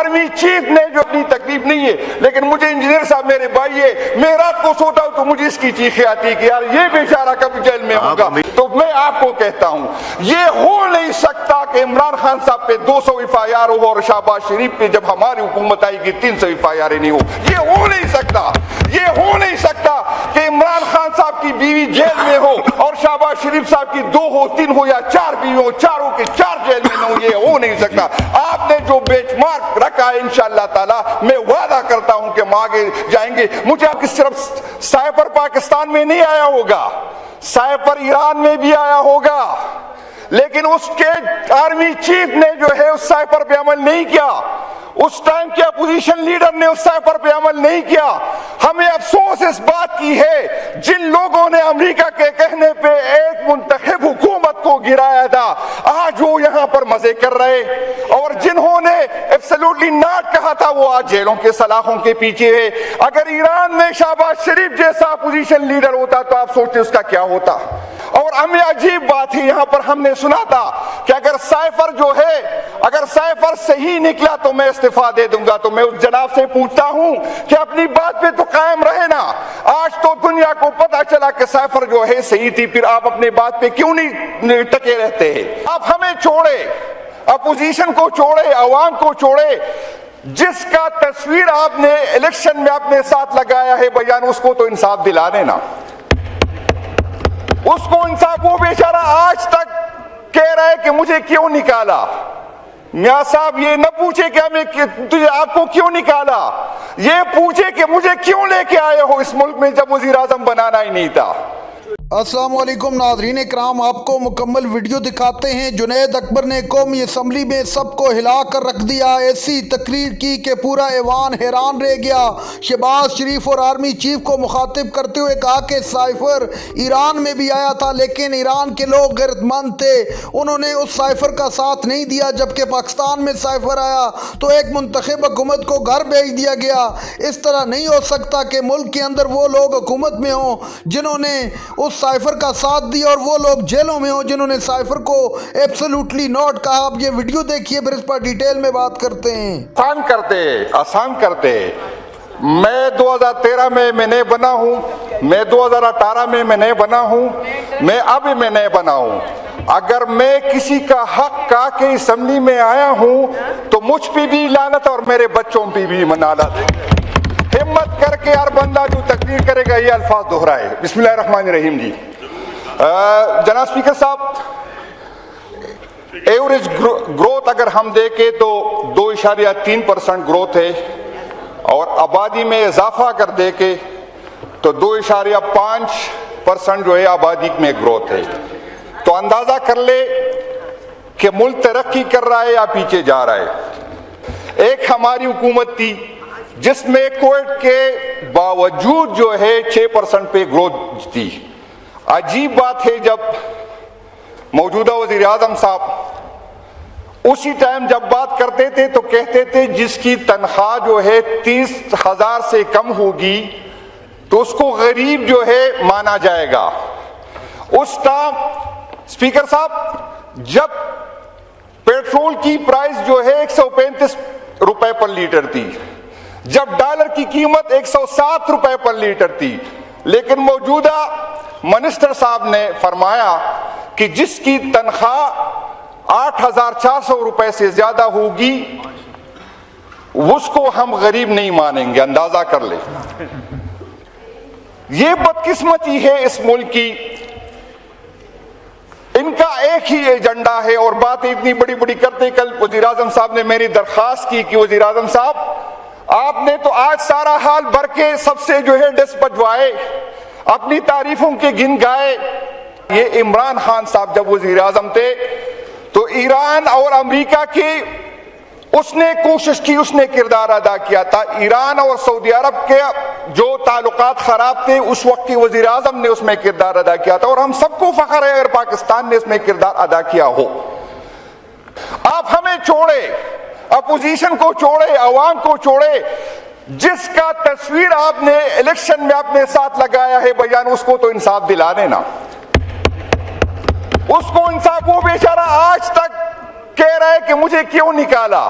Army chief نے جو اپنی تکلیف نہیں ہے، لیکن مجھے انجینئر صاحب میرے بھائی ہے، میں رات کو سوتا ہوں تو مجھے اس کی چیخیں آتی کہ یار یہ بیچارہ کب جیل میں ہوگا۔ تو میں آپ کو کہتا ہوں یہ ہو نہیں سکتا کہ عمران خان صاحب پہ 200 FIR ہو اور شہباز شریف پہ جب ہماری حکومت آئی کہ 300 FIR نہیں ہو۔ یہ ہو نہیں سکتا، یہ ہو نہیں سکتا کہ عمران خان صاحب کی بیوی جیل میں ہو اور شہباز شریف صاحب کی 2 ہو 3 ہو یا 4 بیوی ہو، چاروں کے 4 جیل میں نہ ہو۔ یہ ہو نہیں سکتا۔ آپ نے جو بیچ مارک رکھا ہے انشاءاللہ تعالی میں وعدہ کرتا ہوں کہ ہم آگے جائیں گے۔ مجھے آپ کی صرف سائپر پاکستان میں نہیں آیا ہوگا، سائپر ایران میں بھی آیا ہوگا، لیکن اس کے آرمی چیف نے جو ہے اس سائپر پہ عمل نہیں کیا، اس ٹائم کے اپوزیشن لیڈر نے اس سائپر پہ عمل نہیں کیا۔ ہمیں افسوس اس بات کی ہے جن لوگوں نے امریکہ کے کہنے پہ ایک منتخب حکومت کو گرایا تھا آج وہ یہاں پر مزے کر رہے، اور جنہوں نے ایبسلیوٹلی ناٹ کہا تھا وہ آج جیلوں کے سلاخوں کے پیچھے ہے۔ اگر ایران میں شہباز شریف جیسا اپوزیشن لیڈر ہوتا تو آپ سوچتے اس کا کیا ہوتا۔ اور ہمیں عجیب بات ہے یہاں پر ہم نے سنا تھا کہ اگر سائفر جو ہے اگر سائفر صحیح نکلا تو میں استعفیٰ دے دوں گا، تو میں اس جناب سے پوچھتا ہوں کہ اپنی بات پہ تو قائم رہے نا۔ آج تو دنیا کو پتا چلا کہ سائفر جو ہے صحیح تھی، پھر آپ اپنے بات پہ کیوں نہیں ٹکے رہتے ہیں؟ آپ ہمیں چھوڑے، اپوزیشن کو چھوڑے، عوام کو چھوڑے، جس کا تصویر آپ نے الیکشن میں اپنے ساتھ لگایا ہے بیان، اس کو تو انصاف دلا دینا، اس کو انصاف۔ وہ بیچارہ آج تک کہہ رہا ہے کہ مجھے کیوں نکالا۔ میاں صاحب یہ نہ پوچھے کہ ہمیں تجھے آپ کو کیوں نکالا، یہ پوچھے کہ مجھے کیوں لے کے آئے ہو اس ملک میں جب وزیر اعظم بنانا ہی نہیں تھا۔ السلام علیکم ناظرین کرام، آپ کو مکمل ویڈیو دکھاتے ہیں۔ جنید اکبر نے قومی اسمبلی میں سب کو ہلا کر رکھ دیا، ایسی تقریر کی کہ پورا ایوان حیران رہ گیا۔ شہباز شریف اور آرمی چیف کو مخاطب کرتے ہوئے کہا کہ سائفر ایران میں بھی آیا تھا لیکن ایران کے لوگ غیرت مند تھے، انہوں نے اس سائفر کا ساتھ نہیں دیا، جبکہ پاکستان میں سائفر آیا تو ایک منتخب حکومت کو گھر بھیج دیا گیا۔ اس طرح نہیں ہو سکتا کہ ملک کے اندر وہ لوگ حکومت میں ہوں جنہوں نے اس سائفر کا ساتھ دیا اور وہ لوگ جیلوں میں ہوں جنہوں نے سائفر کو ایبسلیوٹلی نوٹ کہا۔ آپ یہ ویڈیو دیکھیے، پھر اس پر ڈیٹیل میں بات کرتے ہیں۔ آسان کرتے میں 2013 میں نئے بنا ہوں، میں 2018 میں نئے بنا ہوں، میں اب میں نئے بنا ہوں۔ اگر میں کسی کا حق کہا کہ اسمبلی میں آیا ہوں تو مجھ پہ بھی لعنت اور میرے بچوں پہ بھی لعنت۔ ہمت کر کے ہر بندہ جو تقریر کرے گا یہ الفاظ دہرائے۔ بسم اللہ الرحمن الرحیم۔ جی جناب اسپیکر صاحب، ایوریج گروتھ اگر ہم دیکھیں تو 2.3% گروتھ ہے، اور آبادی میں اضافہ اگر دیکھیں تو 2.5% جو ہے آبادی میں گروتھ ہے۔ تو اندازہ کر لے کہ ملک ترقی کر رہا ہے یا پیچھے جا رہا ہے۔ ایک ہماری حکومت تھی جس میں کووڈ کے باوجود جو ہے 6% پہ گروتھ تھی۔ عجیب بات ہے جب موجودہ وزیر اعظم صاحب اسی ٹائم جب بات کرتے تھے تو کہتے تھے جس کی تنخواہ جو ہے 30,000 سے کم ہوگی تو اس کو غریب جو ہے مانا جائے گا۔ اس ٹائم اسپیکر صاحب جب پیٹرول کی پرائس جو ہے 135 روپے پر لیٹر تھی، جب ڈالر کی قیمت 107 روپے پر لیٹر تھی، لیکن موجودہ منسٹر صاحب نے فرمایا کہ جس کی تنخواہ 8,400 روپے سے زیادہ ہوگی اس کو ہم غریب نہیں مانیں گے۔ اندازہ کر لیں، یہ بدقسمتی ہے اس ملک کی۔ ان کا ایک ہی ایجنڈا ہے اور باتیں اتنی بڑی بڑی کرتے۔ کل وزیر اعظم صاحب نے میری درخواست کی کہ وزیر اعظم صاحب آپ نے تو آج سارا حال بھر کے سب سے جو ہے ڈس بجوائے، اپنی تعریفوں کے گن گائے۔ یہ عمران خان صاحب جب وزیر اعظم تھے تو ایران اور امریکہ کی اس نے کوشش کی، اس نے کردار ادا کیا تھا۔ ایران اور سعودی عرب کے جو تعلقات خراب تھے اس وقت کی وزیر اعظم نے اس میں کردار ادا کیا تھا، اور ہم سب کو فخر ہے اگر پاکستان نے اس میں کردار ادا کیا ہو۔ آپ ہمیں چھوڑے، اپوزیشن کو چھوڑے، عوام کو چھوڑے، جس کا تصویر آپ نے الیکشن میں اپنے ساتھ لگایا ہے بیان، اس کو تو انصاف دلا دینا، اس کو انصاف۔ وہ بیچارہ آج تک کہہ رہا ہے کہ مجھے کیوں نکالا،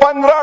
15